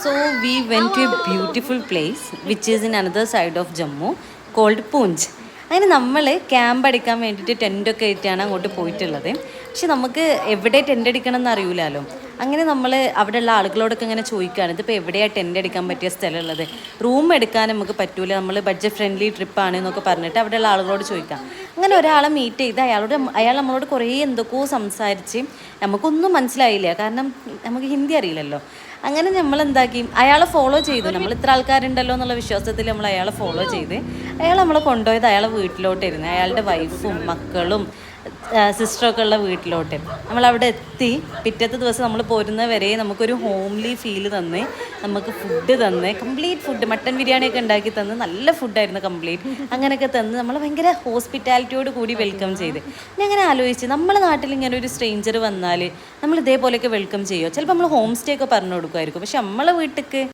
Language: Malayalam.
So we went to a beautiful place which is in another side of Jammu called Poonch. അങ്ങനെ നമ്മൾ ക്യാമ്പ് അടിക്കാൻ വേണ്ടിയിട്ട് ടെൻ്റൊക്കെ ആയിട്ടാണ് അങ്ങോട്ട് പോയിട്ടുള്ളത്. പക്ഷെ നമുക്ക് എവിടെ ടെൻ്റ് അടിക്കണം എന്ന് അറിയില്ലല്ലോ. അങ്ങനെ നമ്മൾ അവിടെയുള്ള ആളുകളോടൊക്കെ ഇങ്ങനെ ചോദിക്കുകയാണ്, ഇതിപ്പോൾ എവിടെയാണ് ടെൻ്റ് അടിക്കാൻ പറ്റിയ സ്ഥലമുള്ളത്, റൂം എടുക്കാൻ നമുക്ക് പറ്റൂല, നമ്മൾ ബഡ്ജറ്റ് ഫ്രണ്ട്ലി ട്രിപ്പാണ് എന്നൊക്കെ പറഞ്ഞിട്ട് അവിടെയുള്ള ആളുകളോട് ചോദിക്കാം. അങ്ങനെ ഒരാളെ മീറ്റ് ചെയ്ത് അയാൾ നമ്മളോട് കുറേ എന്തൊക്കെയോ സംസാരിച്ച് നമുക്കൊന്നും മനസ്സിലായില്ല, കാരണം നമുക്ക് ഹിന്ദി അറിയില്ലല്ലോ. അങ്ങനെ നമ്മൾ എന്താക്കി, അയാളെ ഫോളോ ചെയ്തു. നമ്മൾ ഇത്ര ആൾക്കാരുണ്ടല്ലോ എന്നുള്ള വിശ്വാസത്തിൽ നമ്മൾ അയാളെ ഫോളോ ചെയ്ത് അയാൾ നമ്മളെ കൊണ്ടുപോയത് അയാളെ വീട്ടിലോട്ടായിരുന്നു, അയാളുടെ വൈഫും മക്കളും സിസ്റ്ററൊക്കെ ഉള്ള വീട്ടിലോട്ട്. നമ്മളവിടെ എത്തി. പിറ്റത്തെ ദിവസം നമ്മൾ പോരുന്ന വരെ നമുക്കൊരു ഹോംലി ഫീൽ തന്ന്, നമുക്ക് ഫുഡ് തന്ന്, കംപ്ലീറ്റ് ഫുഡ്, മട്ടൻ ബിരിയാണിയൊക്കെ ഉണ്ടാക്കി തന്ന്, നല്ല ഫുഡായിരുന്നു കംപ്ലീറ്റ്. അങ്ങനെയൊക്കെ തന്ന് നമ്മൾ ഭയങ്കര ഹോസ്പിറ്റാലിറ്റിയോട് കൂടി വെൽക്കം ചെയ്ത്. ഞാൻ അങ്ങനെ ആലോചിച്ച്, നമ്മുടെ നാട്ടിൽ ഇങ്ങനെ ഒരു സ്ട്രേഞ്ചർ വന്നാൽ നമ്മൾ ഇതേപോലെയൊക്കെ വെൽക്കം ചെയ്യുമോ? ചിലപ്പോൾ നമ്മൾ ഹോം സ്റ്റേ ഒക്കെ പറഞ്ഞു കൊടുക്കുമായിരിക്കും, പക്ഷെ നമ്മളെ വീട്ടിലേക്ക്